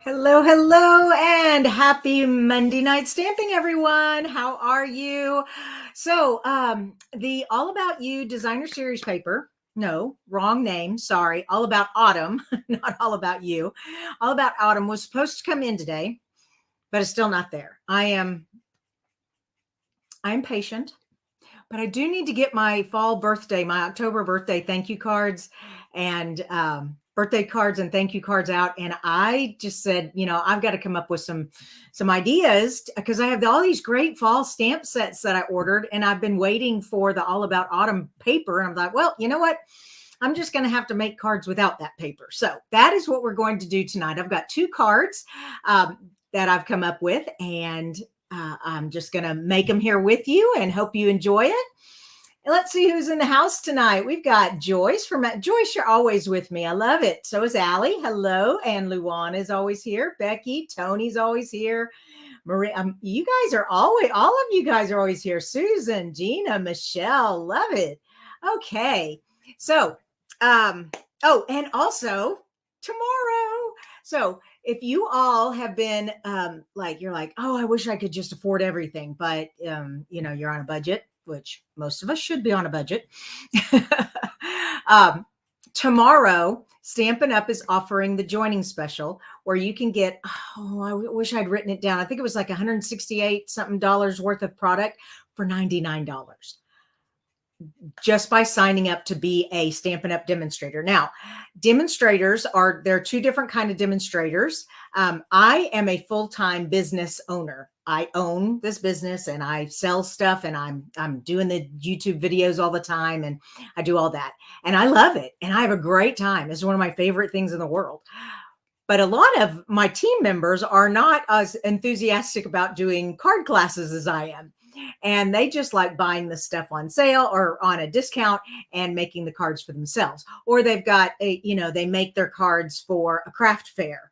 Hello, hello, and happy Monday night stamping, everyone. How are you? So, the All About You Designer Series paper. No, wrong name. Sorry. All About Autumn, not All About You. All About Autumn was supposed to come in today, but it's still not there. I'm patient, but I do need to get my my October birthday thank you cards and birthday cards and thank you cards out. And I just said, I've got to come up with some ideas because I have all these great fall stamp sets that I ordered, and I've been waiting for the All About Autumn paper. And I'm like, well, you know what? I'm just going to have to make cards without that paper. So that is what we're going to do tonight. I've got two cards that I've come up with, and I'm just going to make them here with you and hope you enjoy it. And let's see who's in the house tonight. We've got Joyce Joyce, you're always with me. I love it. So is Allie. Hello. And Luana is always here. Becky, Tony's always here. Marie, you guys are all of you guys are always here. Susan, Gina, Michelle, love it. Okay. So, and also tomorrow. So if you all have been you're like, oh, I wish I could just afford everything, but you're on a budget, which most of us should be on a budget. Tomorrow, Stampin' Up is offering the joining special where you can get, I wish I'd written it down. I think it was like $168 something worth of product for $99. Just by signing up to be a Stampin' Up demonstrator. Now, demonstrators there are two different kind of demonstrators. I am a full-time business owner. I own this business and I sell stuff, and I'm doing the YouTube videos all the time, and I do all that. And I love it. And I have a great time. It's one of my favorite things in the world. But a lot of my team members are not as enthusiastic about doing card classes as I am. And they just like buying the stuff on sale or on a discount and making the cards for themselves. Or they've got they make their cards for a craft fair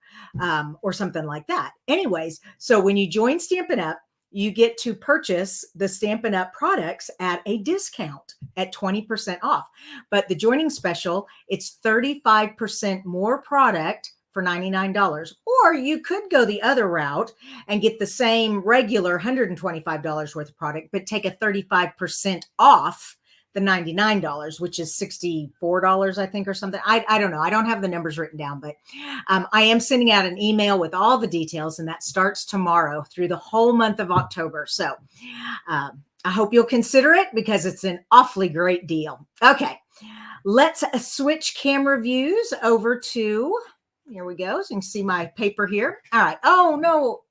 or something like that. Anyways, so when you join Stampin' Up, you get to purchase the Stampin' Up products at a discount at 20% off. But the joining special, it's 35% more product for $99. Or you could go the other route and get the same regular $125 worth of product, but take a 35% off the $99, which is $64, I think, or something. I don't know. I don't have the numbers written down, but I am sending out an email with all the details, and that starts tomorrow through the whole month of October. So I hope you'll consider it because it's an awfully great deal. Okay, let's switch camera views over to... Here we go. So you can see my paper here. All right. Oh, no.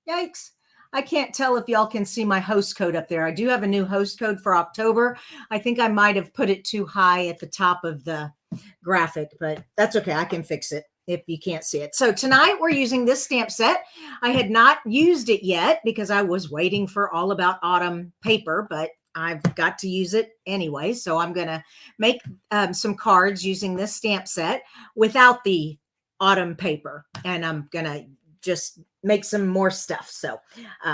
Yikes. I can't tell if y'all can see my host code up there. I do have a new host code for October. I think I might have put it too high at the top of the graphic, but that's okay. I can fix it if you can't see it. So tonight we're using this stamp set. I had not used it yet because I was waiting for All About Autumn paper, but I've got to use it anyway. So I'm going to make some cards using this stamp set without the autumn paper, and I'm gonna just make some more stuff. So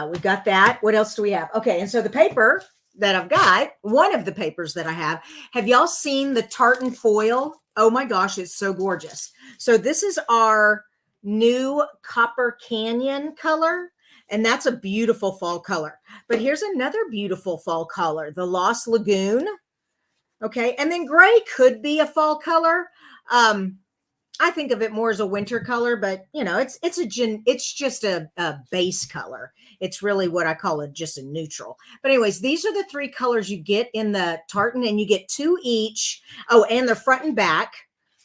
we've got that. What else do we have? Okay, and so the paper that I've got, one of the papers that I have y'all seen the tartan foil? Oh my gosh, it's so gorgeous. So this is our new Copper Canyon color, and that's a beautiful fall color. But here's another beautiful fall color, the Lost Lagoon. Okay, and then gray could be a fall color. I think of it more as a winter color, but it's just a base color. It's really what I call just a neutral. But anyways, these are the three colors you get in the tartan, and you get two each. Oh, and the front and back.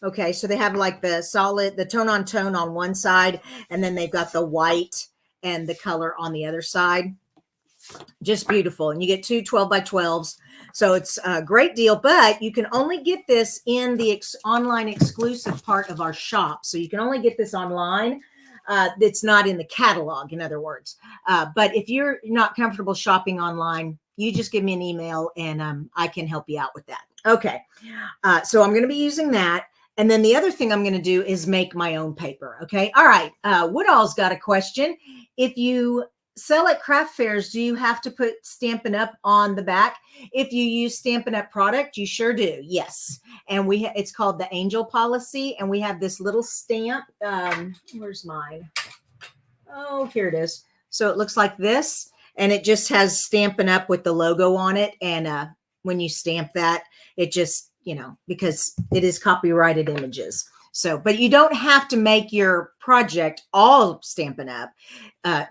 Okay, so they have like the tone on one side, and then they've got the white and the color on the other side. Just beautiful. And you get two 12 by 12s. So it's a great deal, but you can only get this in the online exclusive part of our shop. So you can only get this online. It's not in the catalog, in other words. But if you're not comfortable shopping online, you just give me an email and I can help you out with that. Okay. So I'm going to be using that. And then the other thing I'm going to do is make my own paper. Okay. All right. Woodall's got a question. If you sell at craft fairs, do you have to put Stampin' Up on the back? If you use Stampin' Up product, you sure do. Yes. And it's called the Angel Policy. And we have this little stamp. Where's mine? Oh, here it is. So it looks like this, and it just has Stampin' Up with the logo on it. And when you stamp that, it just, because it is copyrighted images. So, but you don't have to make your project all Stampin' Up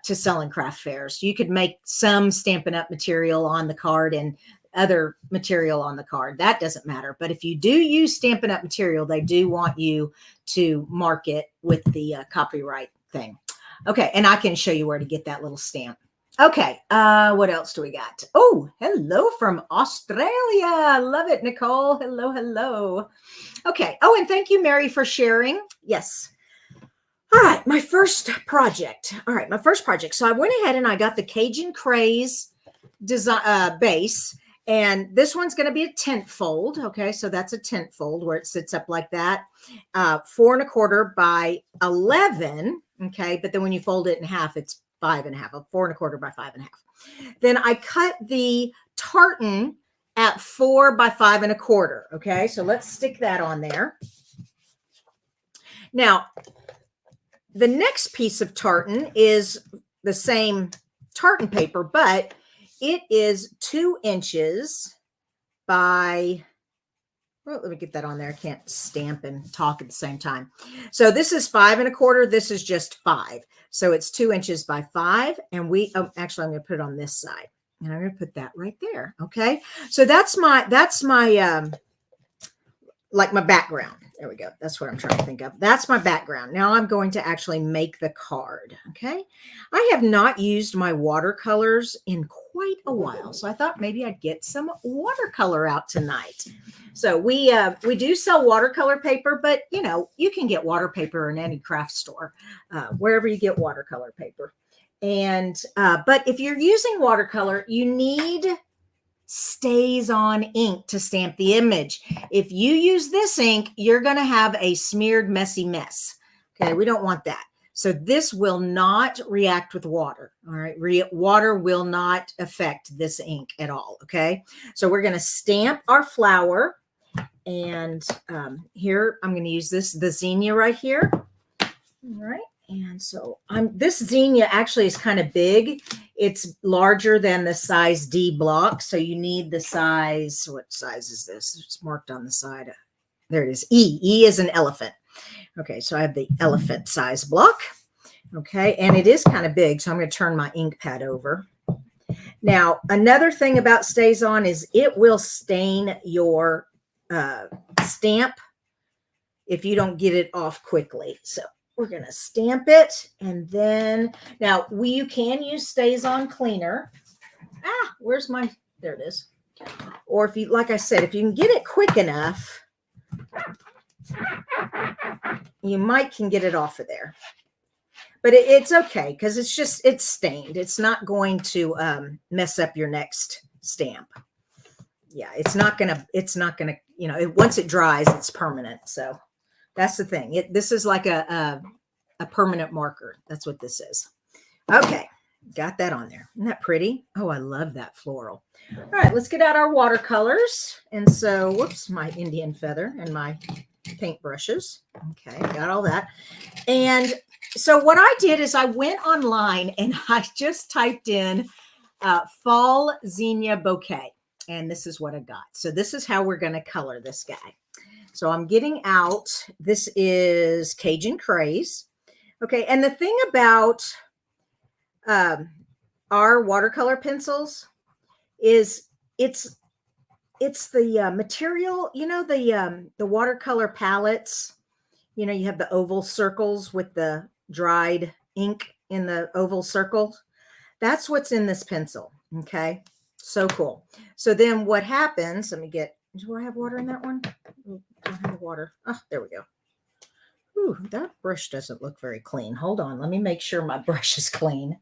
to sell in craft fairs. You could make some Stampin' Up material on the card and other material on the card. That doesn't matter. But if you do use Stampin' Up material, they do want you to mark it with the copyright thing. Okay, and I can show you where to get that little stamp. Okay, what else do we got? Oh, hello from Australia. Love it, Nicole. Hello, hello. Okay. Oh, and thank you, Mary, for sharing. Yes. All right, my first project. So I went ahead and I got the Cajun Craze design base, and this one's going to be a tent fold. Okay, so that's a tent fold where it sits up like that, 4¼ by 11. Okay, but then when you fold it in half, it's 5½, 4¼ by 5½. Then I cut the tartan at 4 by 5¼ Okay, so let's stick that on there. Now, the next piece of tartan is the same tartan paper, but it is 2 inches by, well, let me get that on there. I can't stamp and talk at the same time. So this is 5¼ This is just 5. So it's 2 inches by 5. And actually, I'm going to put it on this side. And I'm going to put that right there. Okay. So that's my like my background. There we go. That's what I'm trying to think of. That's my background. Now I'm going to actually make the card. Okay. I have not used my watercolors in quite a while. So I thought maybe I'd get some watercolor out tonight. So we do sell watercolor paper, but you can get water paper in any craft store, wherever you get watercolor paper. And, but if you're using watercolor, you need StazOn ink to stamp the image. If you use this ink, you're going to have a smeared, messy mess. Okay, we don't want that. So this will not react with water. All right, water will not affect this ink at all. Okay, so we're going to stamp our flower. And here I'm going to use the zinnia right here. All right. And so this zinnia actually is kind of big. It's larger than the size D block. So you need the size, what size is this? It's marked on the side. There it is. E. E is an elephant. Okay, so I have the elephant size block. Okay, and it is kind of big. So I'm going to turn my ink pad over. Now, another thing about StazOn is it will stain your stamp if you don't get it off quickly. So we're going to stamp it. And then now you can use StazOn cleaner. Where's there it is. Or if you, like I said, if you can get it quick enough, you can get it off of there. But it's okay because it's stained. It's not going to mess up your next stamp. Yeah, it's not gonna, once it dries, it's permanent. So that's the thing. This is like a permanent marker. That's what this is. Okay, got that on there. Isn't that pretty? Oh, I love that floral. All right, let's get out our watercolors. And so, whoops, my Indian feather and my paint brushes. Okay, got all that. And so what I did is I went online and I just typed in fall zinnia bouquet. And this is what I got. So this is how we're going to color this guy. So I'm getting out, this is Cajun Craze. Okay, and the thing about our watercolor pencils is it's the material, the watercolor palettes, you have the oval circles with the dried ink in the oval circles. That's what's in this pencil, okay? So cool. So then what happens, do I have water in that one? I don't have water. Oh, there we go. Ooh, that brush doesn't look very clean. Hold on. Let me make sure my brush is clean.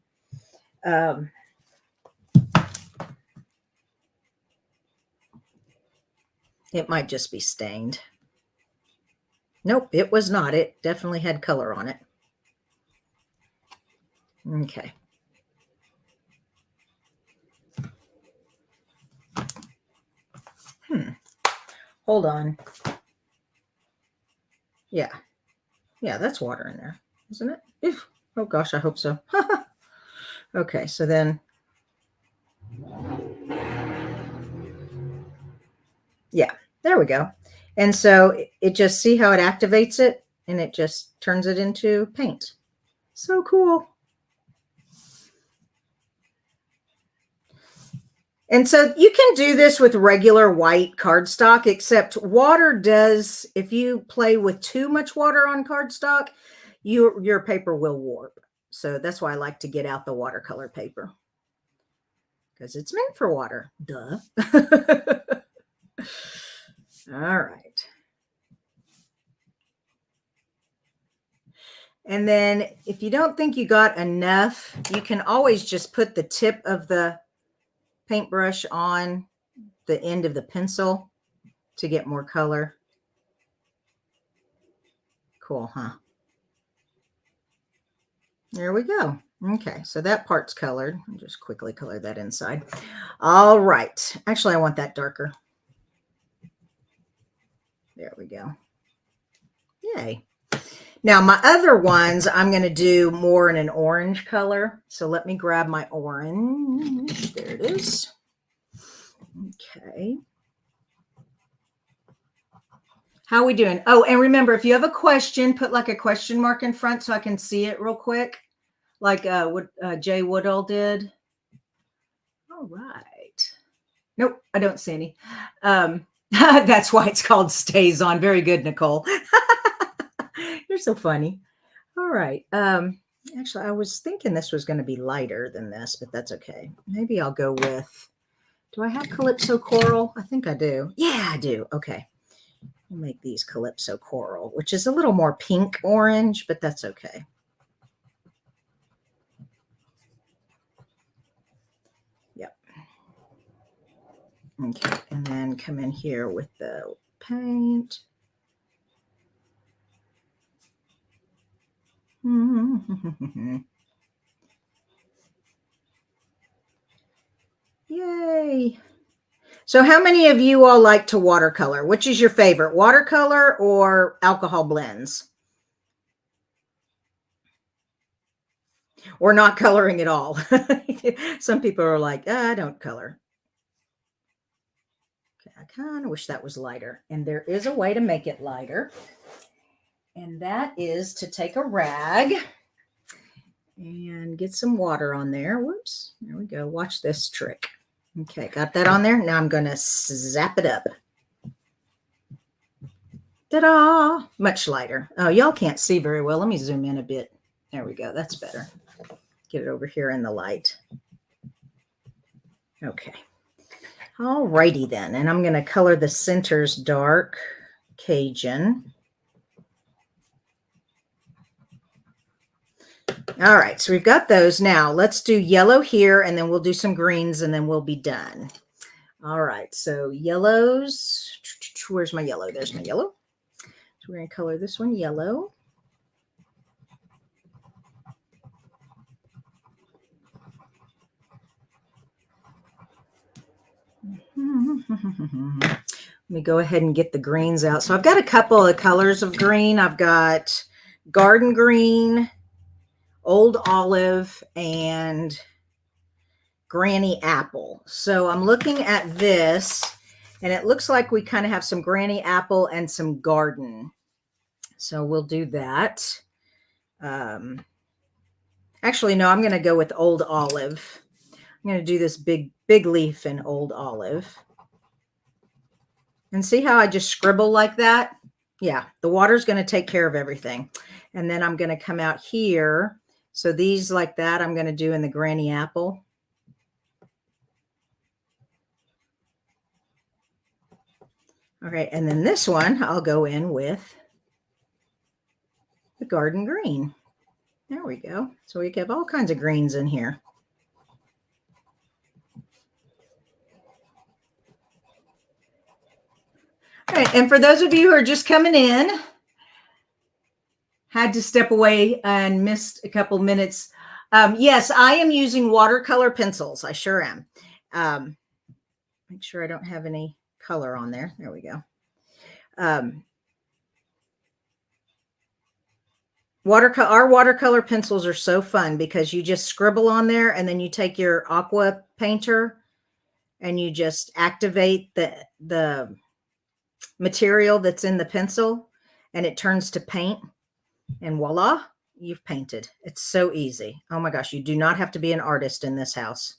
It might just be stained. Nope, it was not. It definitely had color on it. Okay. Hold on. Yeah, that's water in there, isn't it? Ew. Oh gosh, I hope so. Okay, so then, yeah, there we go. And so it just, see how it activates it and it just turns it into paint. So cool. And so you can do this with regular white cardstock, except water does, if you play with too much water on cardstock, your paper will warp. So that's why I like to get out the watercolor paper, because it's meant for water. Duh. All right. And then if you don't think you got enough, you can always just put the tip of the paintbrush on the end of the pencil to get more color. Cool, huh? There we go. Okay, so that part's colored. I'll just quickly color that inside. All right. Actually, I want that darker. There we go. Yay. Now, my other ones, I'm going to do more in an orange color. So let me grab my orange. There it is. Okay. How are we doing? Oh, and remember, if you have a question, put like a question mark in front so I can see it real quick, like what Jay Woodall did. All right. Nope, I don't see any. That's why it's called Stays On. Very good, Nicole. You're so funny. All right. Actually, I was thinking this was going to be lighter than this, but that's okay. Maybe I'll go with, do I have Calypso Coral? I think I do. Yeah, I do. Okay. We'll make these Calypso Coral, which is a little more pink orange, but that's okay. Yep. Okay. And then come in here with the paint. Yay. So how many of you all like to watercolor? Which is your favorite, watercolor or alcohol blends? Or not coloring at all? Some people are like, I don't color. Okay, I kind of wish that was lighter. And there is a way to make it lighter. And that is to take a rag and get some water on there. Whoops, there we go. Watch this trick. Okay, got that on there. Now I'm going to zap it up. Ta-da! Much lighter. Oh, y'all can't see very well. Let me zoom in a bit. There we go. That's better. Get it over here in the light. Okay. All righty then. And I'm going to color the centers dark Cajun. All right, so we've got those. Now let's do yellow here, and then we'll do some greens, and then we'll be done. All right, so yellows. Where's my yellow? There's my yellow. So we're going to color this one yellow. Let me go ahead and get the greens out. So I've got a couple of colors of green. I've got garden green, old olive, and granny apple. So I'm looking at this, and it looks like we kind of have some granny apple and some garden. So we'll do that. Actually, no, I'm going to go with old olive. I'm going to do this big leaf in old olive. And see how I just scribble like that? Yeah, the water's going to take care of everything. And then I'm going to come out here. So these like that, I'm going to do in the granny apple. All right, and then this one I'll go in with the garden green. There we go. So we have all kinds of greens in here. All right, and for those of you who are just coming in, had to step away and missed a couple minutes. Yes, I am using watercolor pencils. I sure am. Make sure I don't have any color on there. There we go. Our watercolor pencils are so fun because you just scribble on there and then you take your aqua painter and you just activate the material that's in the pencil and it turns to paint, and voila, you've painted. It's so easy. Oh my gosh, you do not have to be an artist in this house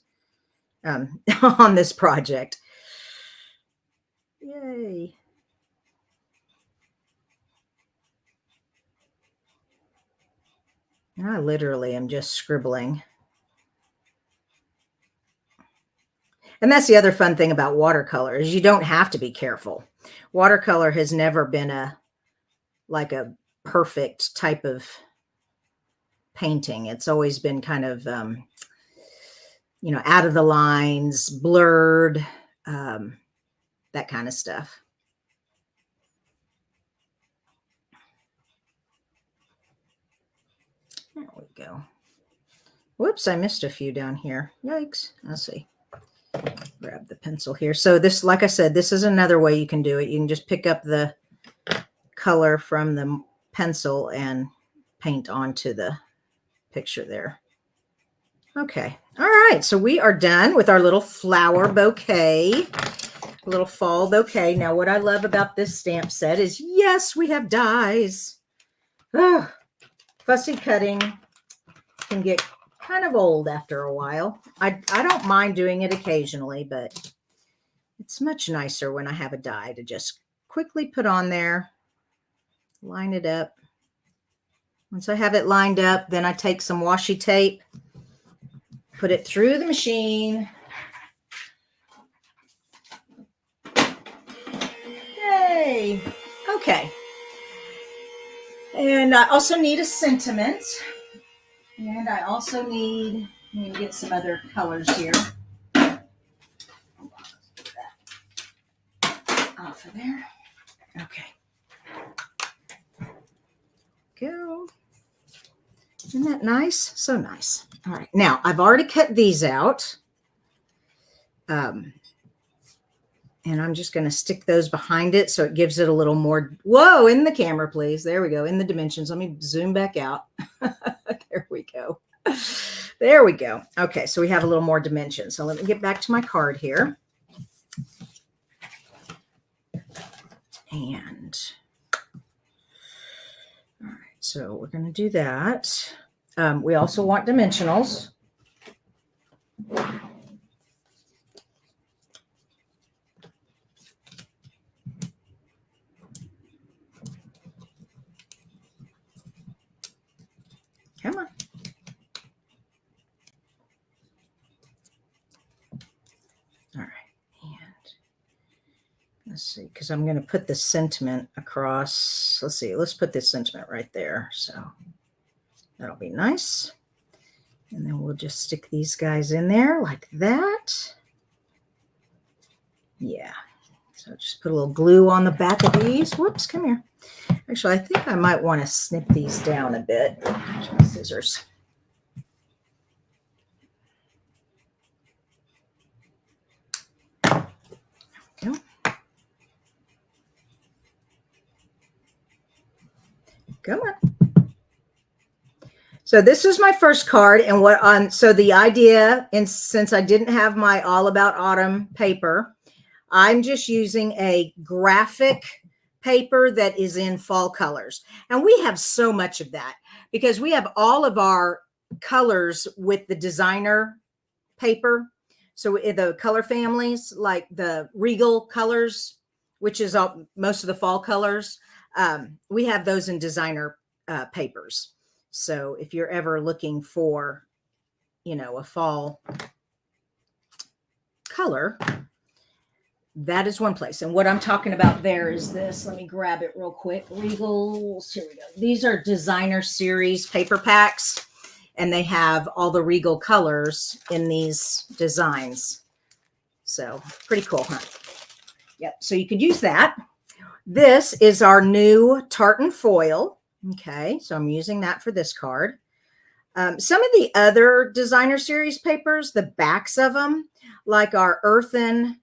on this project. Yay. I literally am just scribbling. And that's the other fun thing about watercolor is you don't have to be careful. Watercolor has never been like a perfect type of painting. It's always been kind of, out of the lines, blurred, that kind of stuff. There we go. Whoops, I missed a few down here. Yikes. Let's see. Grab the pencil here. So this, like I said, this is another way you can do it. You can just pick up the color from the pencil and paint onto the picture there. Okay. All right. So we are done with our little flower bouquet, little fall bouquet. Now, what I love about this stamp set is, yes, we have dies. Oh, fussy cutting can get kind of old after a while. I don't mind doing it occasionally, but it's much nicer when I have a die to just quickly put on there, line it up. Once I have it lined up, then I take some washi tape, put it through the machine. Yay. Okay. And I also need a sentiment. And I also need, let me get some other colors here. Off of there. Okay. Go. Isn't that nice? So nice. All right. Now, I've already cut these out. And I'm just going to stick those behind it so it gives it a little more. Whoa, in the camera, please. There we go. In the dimensions. Let me zoom back out. There we go. There we go. Okay, so we have a little more dimension. So let me get back to my card here. And all right, so we're going to do that. We also want dimensionals. Come on. All right. And let's see, because I'm going to put the sentiment across. Let's see. Let's put this sentiment right there. So that'll be nice. And then we'll just stick these guys in there like that. Yeah. So just put a little glue on the back of these. Whoops, come here. Actually, I think I might want to snip these down a bit. Here's my scissors. There we go. Come on. So this is my first card, and so the idea, and since I didn't have my All About Autumn paper, I'm just using a graphic paper that is in fall colors. And we have so much of that because we have all of our colors with the designer paper. So the color families, like the Regal colors, which is most of the fall colors, we have those in designer papers. So if you're ever looking for, a fall color, that is one place. And what I'm talking about there is this. Let me grab it real quick. Regals. Here we go. These are designer series paper packs, and they have all the Regal colors in these designs. So pretty cool, huh? Yep. So you could use that. This is our new tartan foil. Okay. So I'm using that for this card. Some of the other designer series papers, the backs of them, like our earthen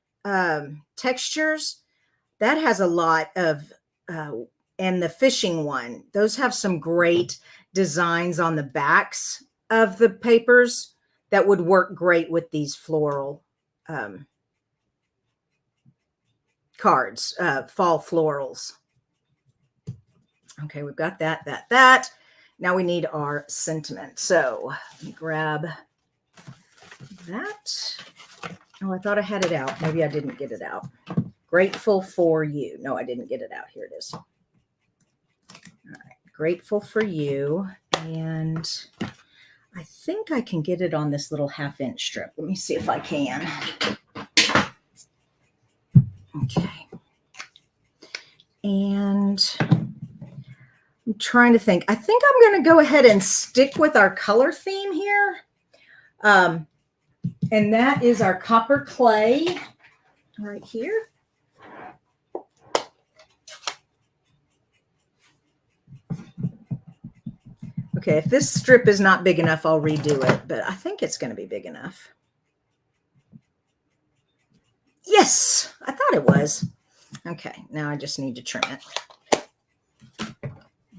textures, that has a lot of, and the fishing one, those have some great designs on the backs of the papers that would work great with these floral cards, fall florals. Okay, we've got that. Now we need our sentiment. So let me grab that. Oh, I thought I had it out. Maybe I didn't get it out. Grateful for you. No, I didn't get it out. Here it is. All right, grateful for you. And I think I can get it on this little 1/2 inch strip. Let me see if I can. Okay. And I'm trying to think. I think I'm going to go ahead and stick with our color theme here. And that is our copper clay right here. Okay, if this strip is not big enough, I'll redo it, but I think it's going to be big enough. Yes, I thought it was. Okay, now I just need to trim it.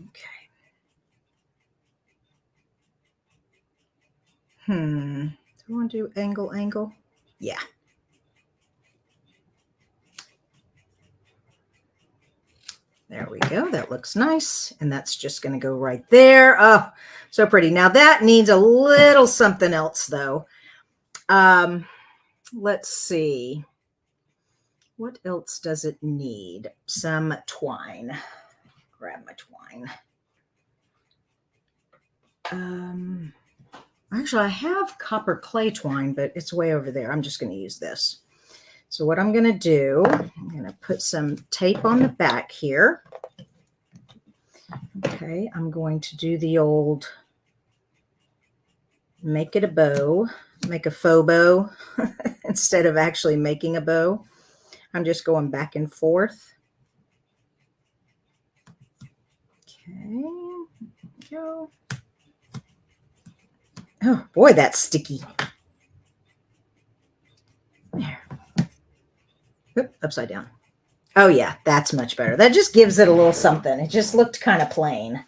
Okay. Do I want to do angle? Yeah. There we go. That looks nice. And that's just going to go right there. Oh, so pretty. Now that needs a little something else though. Let's see. What else does it need? Some twine. Grab my twine. Actually, I have copper clay twine, but it's way over there. I'm just going to use this. So what I'm going to do, I'm going to put some tape on the back here. Okay, I'm going to do the old make it a bow, make a faux bow instead of actually making a bow. I'm just going back and forth. Okay, go. Oh boy, that's sticky. There. Oop, upside down. Oh yeah, that's much better. That just gives it a little something. It just looked kind of plain.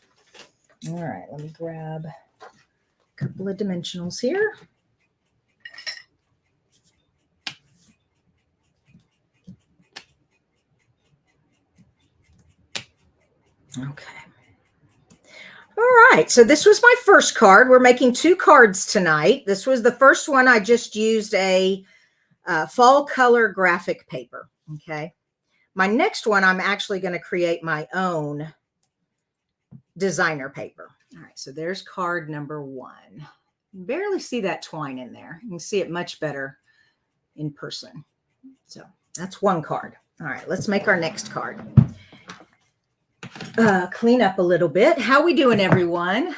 All right, let me grab a couple of dimensionals here. Okay. All right, so this was my first card. We're making 2 cards tonight. This was the first one. I just used a fall color graphic paper. Okay. My next one, I'm actually going to create my own designer paper. All right, so there's card number 1. Barely see that twine in there. You can see it much better in person. So that's 1 card. All right, let's make our next card. Clean up a little bit. How we doing, everyone?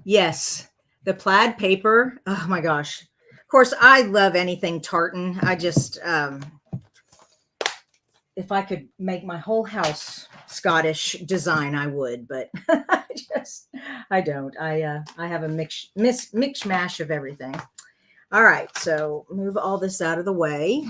Yes, the plaid paper. Oh my gosh. Of course, I love anything tartan. I just, if I could make my whole house Scottish design, I would, but I don't. I have a mix mash of everything. All right, so move all this out of the way.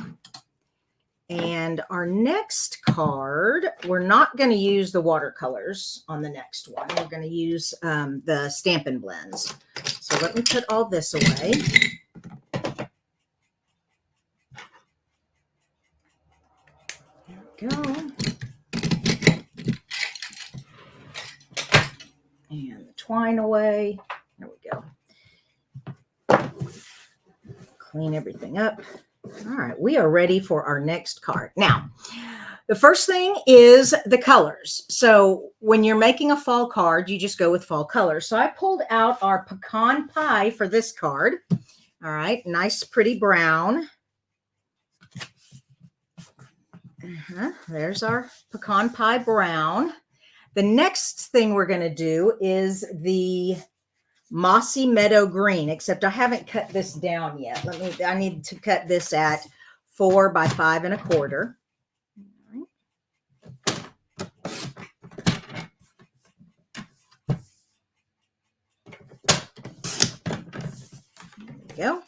And our next card, we're not going to use the watercolors on the next one. We're going to use the Stampin' Blends. So let me put all this away. There we go. And the twine away. There we go. Clean everything up. All right, we are ready for our next card. Now, the first thing is the colors. So when you're making a fall card, you just go with fall colors. So I pulled out our pecan pie for this card. All right, nice pretty brown. There's our pecan pie brown. The next thing we're going to do is the mossy meadow green, except I haven't cut this down yet. I need to cut this at 4 by 5 1/4. There we go.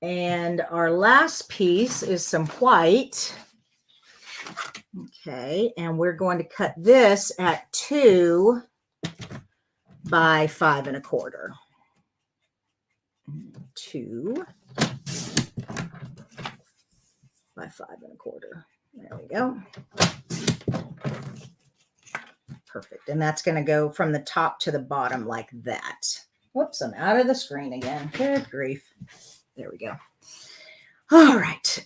And our last piece is some white. Okay, and we're going to cut this at 2 by 5 1/4. 2 by 5 1/4. There we go. Perfect. And that's going to go from the top to the bottom like that. Whoops, I'm out of the screen again. Good grief. There we go. All right.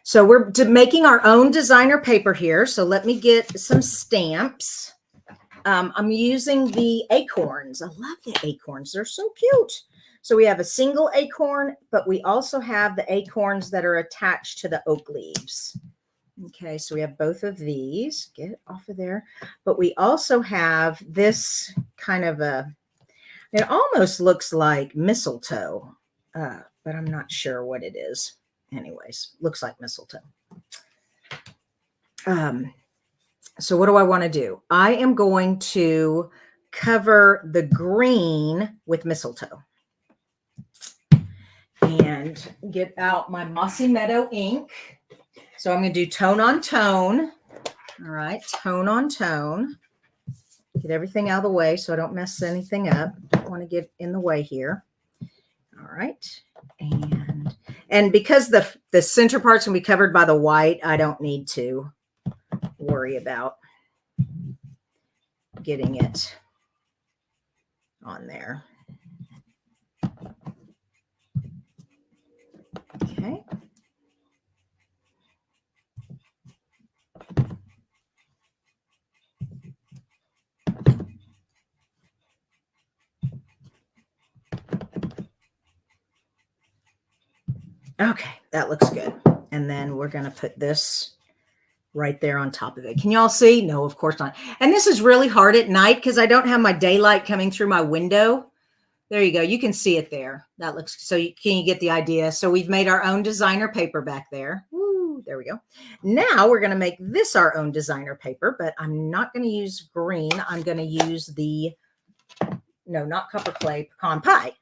So we're making our own designer paper here. So let me get some stamps. I'm using the acorns. I love the acorns. They're so cute. So we have a single acorn, but we also have the acorns that are attached to the oak leaves. Okay, so we have both of these. Get it off of there. But we also have this kind of it almost looks like mistletoe, but I'm not sure what it is. Anyways, looks like mistletoe. So what do I want to do? I am going to cover the green with mistletoe and get out my Mossy Meadow ink. So I'm going to do tone on tone. All right, tone on tone. Get everything out of the way so I don't mess anything up. Don't want to get in the way here. All right. And because the center part's going to be covered by the white, I don't need to worry about getting it on there. Okay. Okay, that looks good. And then we're going to put this right there on top of it. Can y'all see? No, of course not. And this is really hard at night because I don't have my daylight coming through my window. There you go. You can see it there. That looks, so can you get the idea? So we've made our own designer paper back there. Woo, there we go. Now we're going to make this our own designer paper, but I'm not going to use green. I'm going to use not copper clay, pecan pie.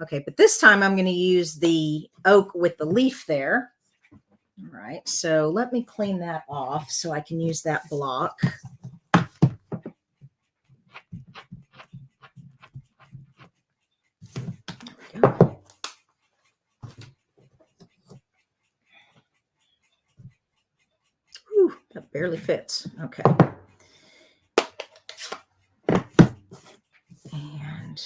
Okay, but this time I'm going to use the oak with the leaf there. All right, so let me clean that off so I can use that block. There we go. Whew, that barely fits. Okay. And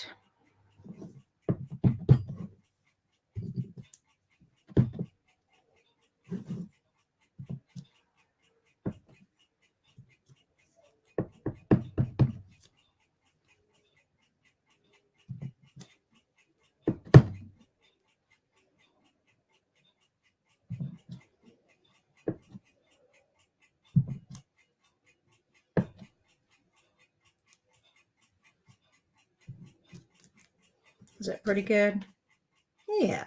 is that pretty good? Yeah,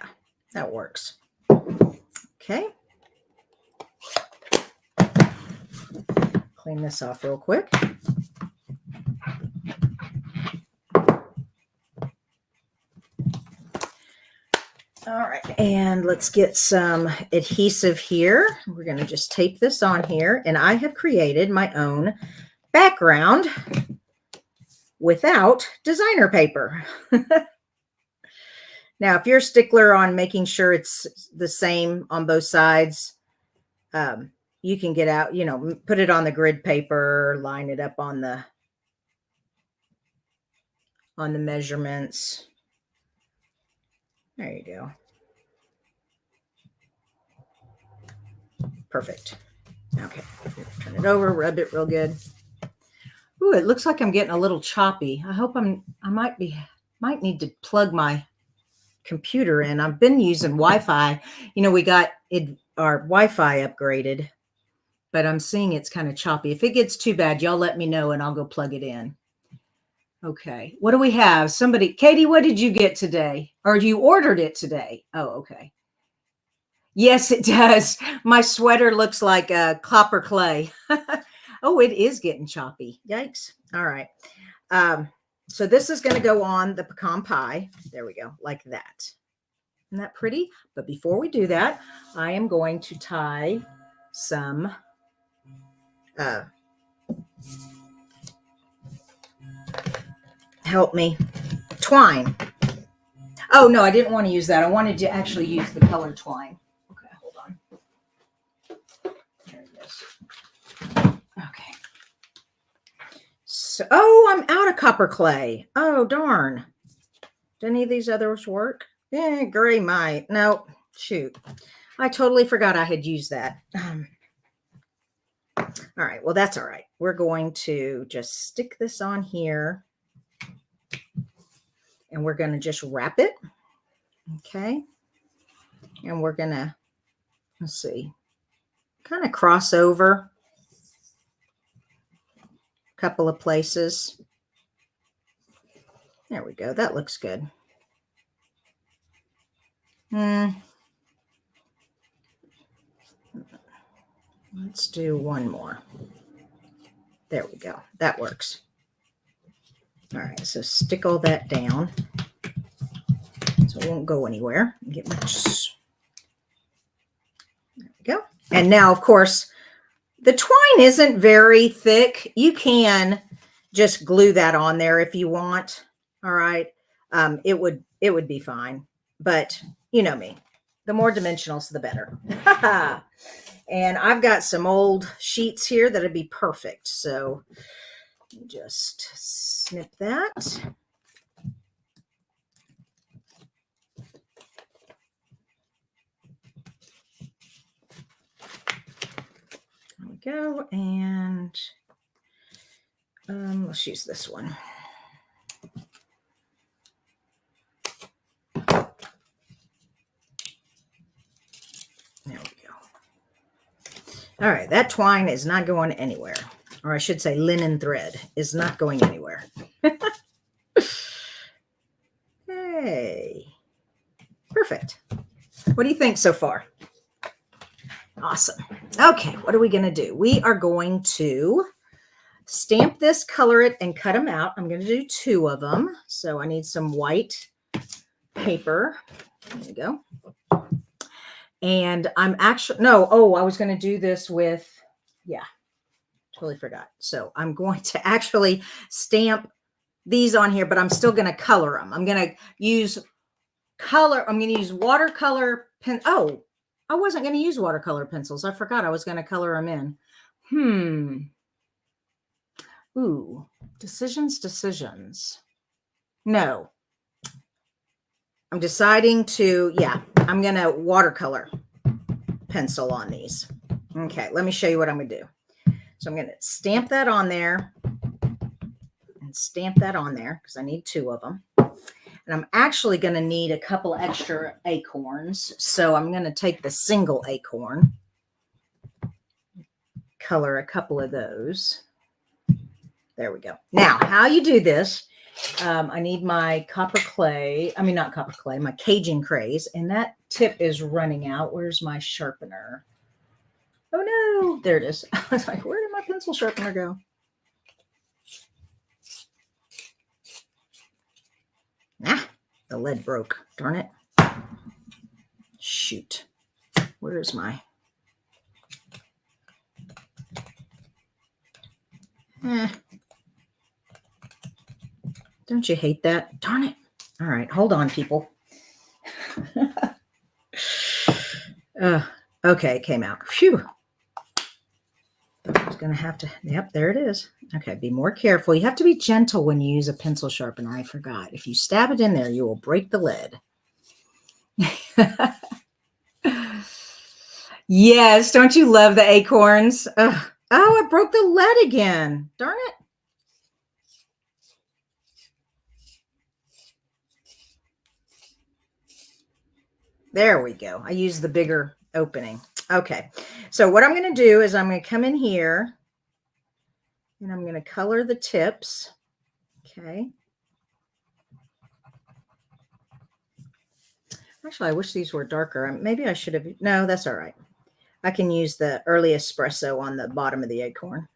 that works. Okay. Clean this off real quick. All right, and let's get some adhesive here. We're going to just tape this on here, and I have created my own background without designer paper. Now, if you're a stickler on making sure it's the same on both sides, you can get out, put it on the grid paper, line it up on the measurements. There you go. Perfect. Okay, turn it over, rub it real good. Ooh, it looks like I'm getting a little choppy. I hope I might need to plug my computer in. I've been using Wi-Fi. We got our Wi-Fi upgraded, but I'm seeing it's kind of choppy. If it gets too bad, y'all let me know and I'll go plug it in. Okay. What do we have? Katie, what did you get today? Or you ordered it today? Oh, okay. Yes, it does. My sweater looks like copper clay. Oh, it is getting choppy. Yikes. All right. So this is going to go on the pecan pie. There we go. Like that. Isn't that pretty? But before we do that, I am going to tie some help me, twine. Oh, no, I didn't want to use that. I wanted to actually use the color twine. Okay, hold on. There it is. Okay. So, oh, I'm out of copper clay. Oh, darn. Do any of these others work? Gray might. No, shoot. I totally forgot I had used that. All right, well, that's all right. We're going to just stick this on here. And we're going to just wrap it. Okay. And we're going to, let's see, kind of cross over a couple of places. There we go. That looks good. Let's do one more. There we go. That works. All right, so stick all that down so it won't go anywhere. Get much. There we go. And now, of course, the twine isn't very thick. You can just glue that on there if you want. All right, it would be fine. But you know me, the more dimensionals, the better. And I've got some old sheets here that'd be perfect. So just snip that. There we go. And let's use this one. There we go. All right, that twine is not going anywhere. Or I should say linen thread is not going anywhere. Hey, perfect. What do you think so far? Awesome. Okay, what are we going to do? We are going to stamp this, color it, and cut them out. I'm going to do 2 of them. So I need some white paper. There we go. And I'm actually, no, oh, I was going to do this with, yeah, totally forgot. So I'm going to actually stamp these on here, but I'm still going to color them. I'm going to use color. I'm going to use watercolor pen. Oh, I wasn't going to use watercolor pencils. I forgot I was going to color them in. Ooh, decisions. No. I'm deciding to, yeah, I'm going to watercolor pencil on these. Okay, let me show you what I'm going to do. So I'm going to stamp that on there and stamp that on there because I need 2 of them. And I'm actually going to need a couple extra acorns. So I'm going to take the single acorn, color a couple of those. There we go. Now, how you do this, I need my copper clay. I mean, not copper clay, my Cajun craze. And that tip is running out. Where's my sharpener? Oh, no. There it is. I was like, where did my pencil sharpener go? Ah, the lead broke. Darn it. Shoot. Where is my... Don't you hate that? Darn it. All right, hold on, people. Okay, it came out. Phew. I was going to have to, yep, there it is. Okay, be more careful. You have to be gentle when you use a pencil sharpener. I forgot. If you stab it in there, you will break the lead. Yes, don't you love the acorns? Oh, I broke the lead again. Darn it. There we go. I used the bigger opening. Okay, so what I'm going to do is I'm going to come in here and I'm going to color the tips. Okay. Actually, I wish these were darker. Maybe I should have. No, that's all right. I can use the early espresso on the bottom of the acorn.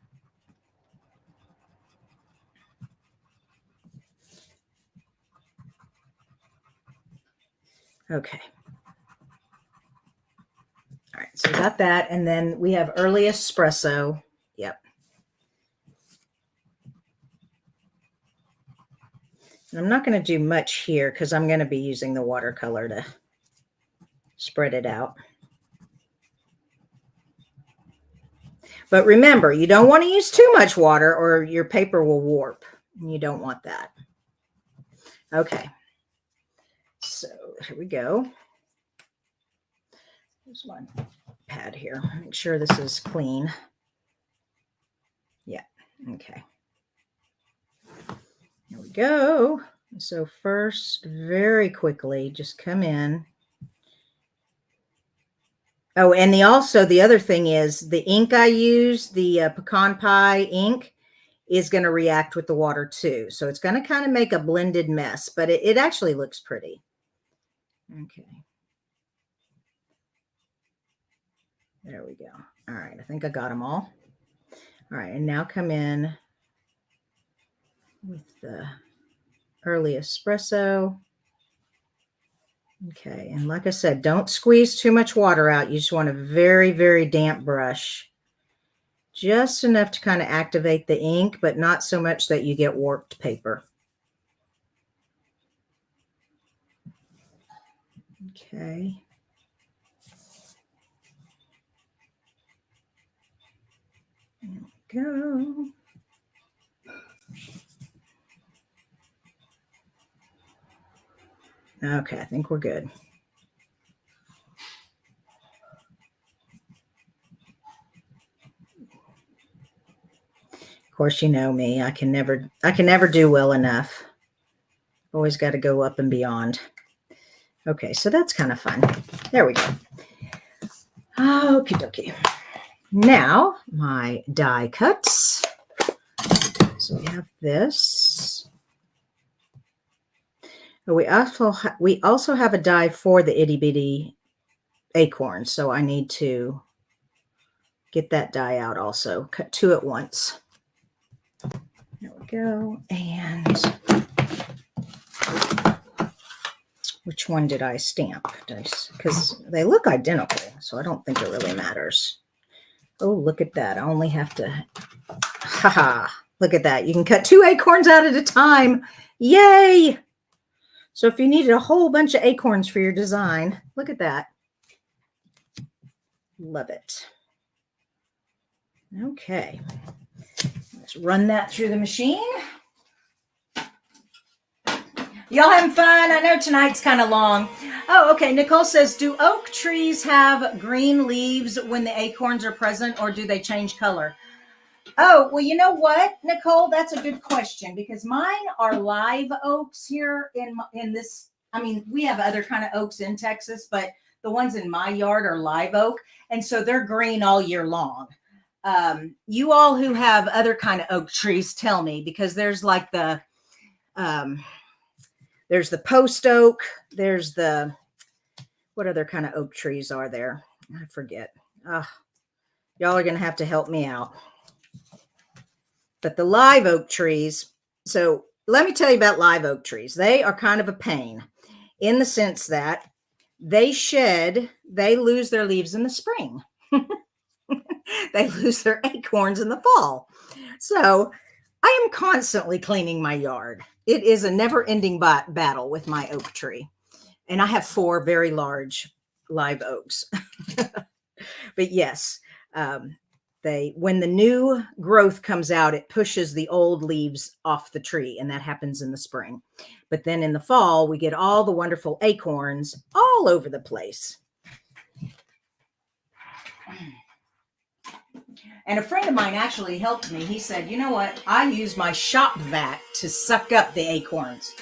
Okay. All right, so we got that. And then we have early espresso. Yep. I'm not going to do much here because I'm going to be using the watercolor to spread it out. But remember, you don't want to use too much water or your paper will warp. You don't want that. Okay. So here we go. There's one pad here. Make sure this is clean. Yeah. Okay. Here we go. So first, very quickly, just come in. Oh, and the other thing is the ink I use, the pecan pie ink, is going to react with the water too. So it's going to kind of make a blended mess, but it actually looks pretty. Okay. There we go. All right. I think I got them all. All right. And now come in with the early espresso. Okay. And like I said, don't squeeze too much water out. You just want a very, very damp brush. Just enough to kind of activate the ink, but not so much that you get warped paper. Okay. There we go. Okay, I think we're good. Of course, you know me. I can never do well enough. Always got to go up and beyond. Okay, so that's kind of fun. There we go. Okie dokie. Now, my die cuts. So we have this. We also have a die for the itty bitty acorn. So I need to get that die out also. Cut two at once. There we go. And which one did I stamp? Because they look identical, so I don't think it really matters. Oh, look at that. I only have to, haha, look at that. You can cut 2 acorns out at a time. Yay! So if you needed a whole bunch of acorns for your design, look at that. Love it. Okay. Let's run that through the machine. Y'all having fun? I know tonight's kind of long. Oh, okay. Nicole says, do oak trees have green leaves when the acorns are present, or do they change color? Oh, well, you know what, Nicole? That's a good question, because mine are live oaks here in this. I mean, we have other kind of oaks in Texas, but the ones in my yard are live oak. And so they're green all year long. You all who have other kind of oak trees, tell me, because there's like there's the post oak. There's the, what other kind of oak trees are there? I forget. Y'all are going to have to help me out. But the live oak trees, so let me tell you about live oak trees. They are kind of a pain in the sense that they lose their leaves in the spring. They lose their acorns in the fall. So I am constantly cleaning my yard. It is a never-ending battle with my oak tree. And I have 4 very large live oaks. But yes, when the new growth comes out, it pushes the old leaves off the tree, and that happens in the spring. But then in the fall, we get all the wonderful acorns all over the place. And a friend of mine actually helped me. He said, you know what? I use my shop vac to suck up the acorns.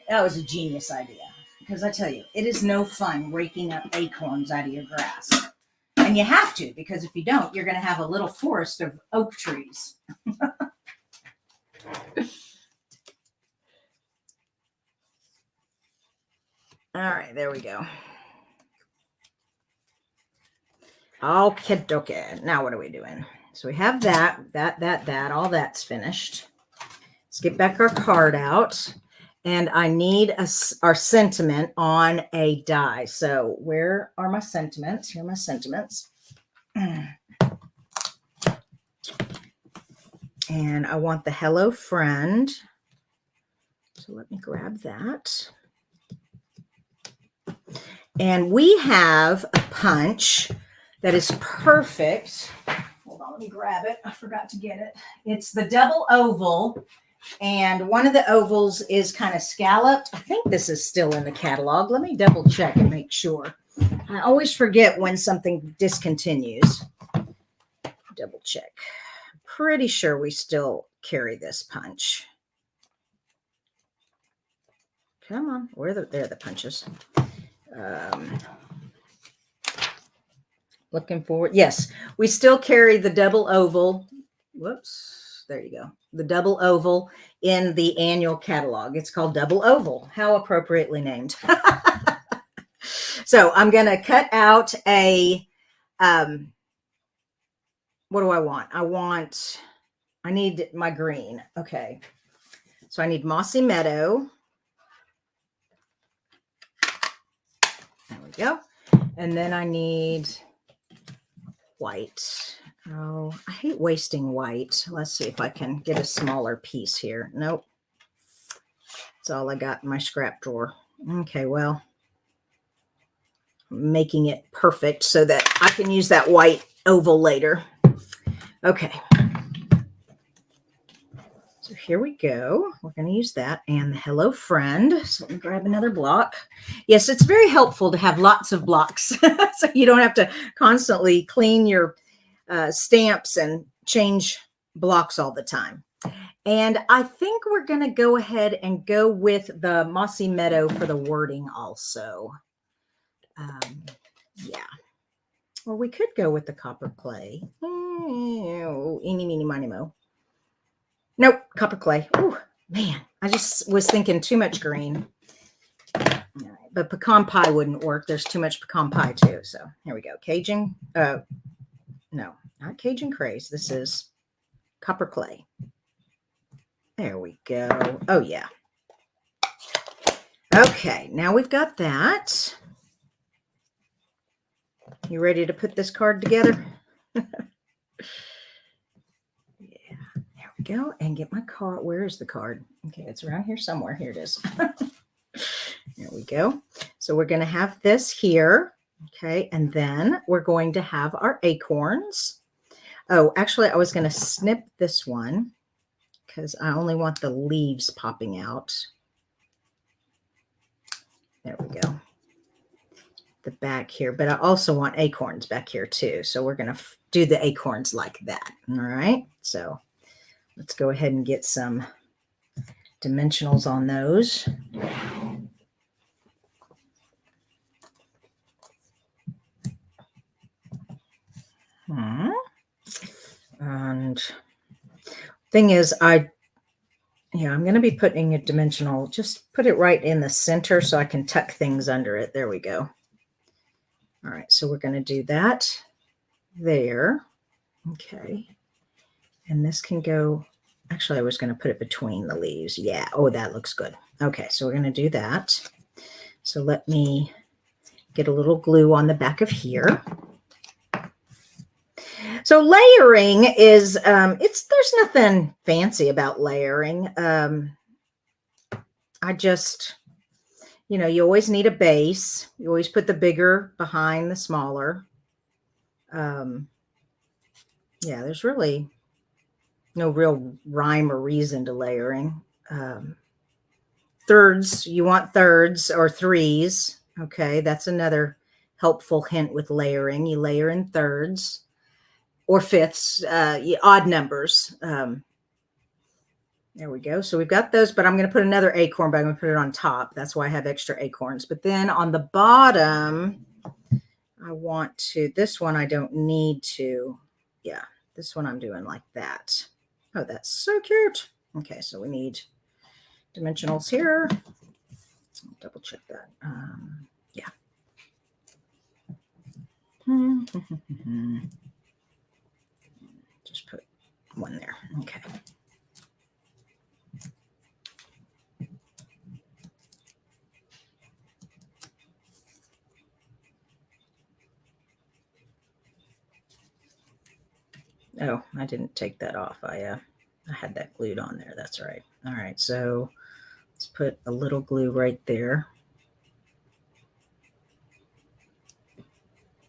That was a genius idea, because I tell you, it is no fun raking up acorns out of your grass. And you have to, because if you don't, you're going to have a little forest of oak trees. All right, there we go. Okay. Now what are we doing? So we have that, all that's finished. Let's get back our card out. And I need our sentiment on a die. So where are my sentiments? Here are my sentiments. And I want the hello friend. So So let me grab that. And we have a punch that is perfect. Hold on, let me grab it. I forgot to get it. It's the double oval. And one of the ovals is kind of scalloped. I think this is still in the catalog. Let me double check and make sure. I always forget when something discontinues. Double check. Pretty sure we still carry this punch. Come on, they're the punches. Looking forward. Yes, we still carry the double oval. Whoops, there you go. The double oval in the annual catalog. It's called Double Oval. How appropriately named. So I'm going to cut out a, what do I want? I need my green. Okay. So I need Mossy Meadow. There we go. And then I need white. Oh, I hate wasting white. Let's see if I can get a smaller piece here. Nope. That's all I got in my scrap drawer. Okay, well, I'm making it perfect so that I can use that white oval later. Okay. So here we go. We're going to use that and the Hello Friend. So let me grab another block. Yes, it's very helpful to have lots of blocks so you don't have to constantly clean your stamps and change blocks all the time. And I think we're going to go ahead and go with the Mossy Meadow for the wording also. Yeah. Or we could go with the copper clay. Eeny, meeny, miny, mo. Nope, copper clay. Oh, man, I just was thinking too much green. Right, but pecan pie wouldn't work. There's too much pecan pie too. So here we go. Cajun. No, not Cajun craze. This is copper clay. There we go. Oh, yeah. Okay, now we've got that. You ready to put this card together? Yeah, there we go. And get my card. Where is the card? Okay, it's around here somewhere. Here it is. There we go. So we're going to have this here. Okay, and then we're going to have our acorns. Oh, actually, I was going to snip this one because I only want the leaves popping out. There we go. The back here, but I also want acorns back here too. So we're going to do the acorns like that. All right. So let's go ahead and get some dimensionals on those. And thing is, I'm going to be putting a dimensional, just put it right in the center so I can tuck things under it. There we go. All right, so we're going to do that there. Okay. And this can go, actually, I was going to put it between the leaves. Yeah. Oh, that looks good. Okay, so we're going to do that. So let me get a little glue on the back of here. So layering is, there's nothing fancy about layering. I just, you always need a base. You always put the bigger behind the smaller. Yeah, there's really no real rhyme or reason to layering. Thirds, you want thirds or threes. Okay, that's another helpful hint with layering. You layer in thirds or fifths, odd numbers. There we go. So we've got those, but I'm going to put another acorn, but I'm going to put it on top. That's why I have extra acorns. But then on the bottom, I want to, this one I don't need to. Yeah, this one I'm doing like that. Oh, that's so cute. Okay, so we need dimensionals here. I'll double check that. Yeah. Just put one there. Okay. Oh, I didn't take that off. I had that glued on there. That's right. All right. So Let's put a little glue right there.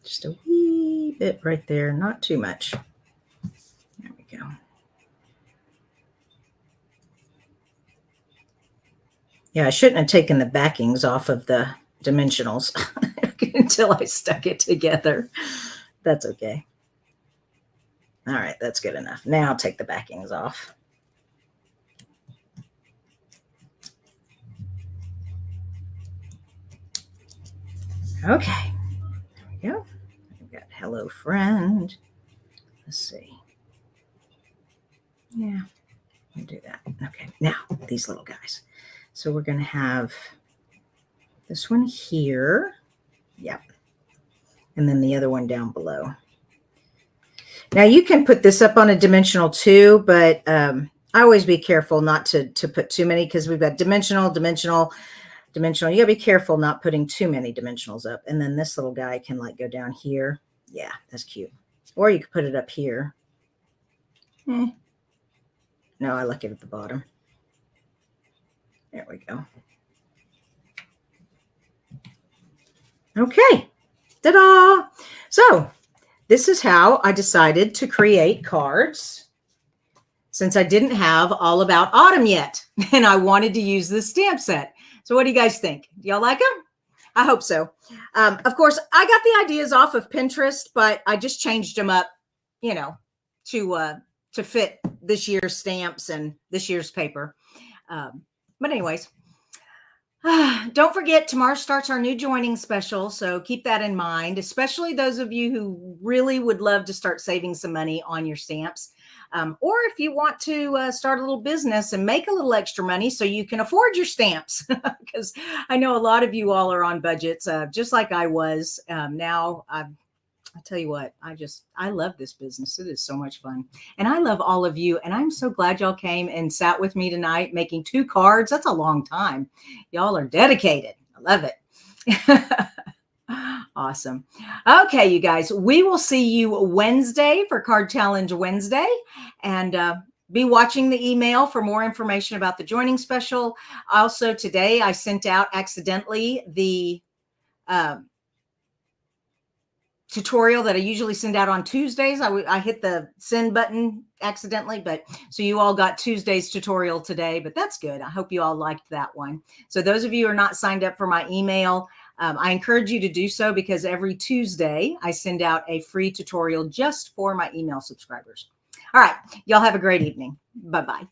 Just a wee bit right there, not too much. There we go. Yeah, I shouldn't have taken the backings off of the dimensionals until I stuck it together. That's okay. All right, that's good enough. Now I'll take the backings off. Okay, there we go. We've got hello friend. Let's see. Yeah, we'll do that. Okay, now these little guys. So we're going to have this one here. Yep. And then the other one down below. Now you can put this up on a dimensional too, but I always be careful not to put too many, because we've got dimensional. You gotta be careful not putting too many dimensionals up. And then this little guy can like go down here. Yeah, that's cute. Or you could put it up here. No, I like it at the bottom. There we go. Okay. Ta-da! So this is how I decided to create cards, since I didn't have All About Autumn yet, and I wanted to use this stamp set. So what do you guys think? Do y'all like them? I hope so. Of course, I got the ideas off of Pinterest, but I just changed them up, you know, to fit this year's stamps and this year's paper. But anyways, don't forget, tomorrow starts our new joining special. So keep that in mind, especially those of you who really would love to start saving some money on your stamps. Or if you want to start a little business and make a little extra money so you can afford your stamps, because I know a lot of you all are on budgets, just like I was. Now, I tell you what, I love this business. It is so much fun. And I love all of you. And I'm so glad y'all came and sat with me tonight making 2 cards. That's a long time. Y'all are dedicated. I love it. Awesome. Okay, you guys, we will see you Wednesday for Card Challenge Wednesday, and be watching the email for more information about the joining special. Also, today I sent out accidentally the tutorial that I usually send out on Tuesdays. I hit the send button accidentally, but so you all got Tuesday's tutorial today, but that's good. I hope you all liked that one. So those of you who are not signed up for my email, I encourage you to do so, because every Tuesday I send out a free tutorial just for my email subscribers. All right. Y'all have a great evening. Bye-bye.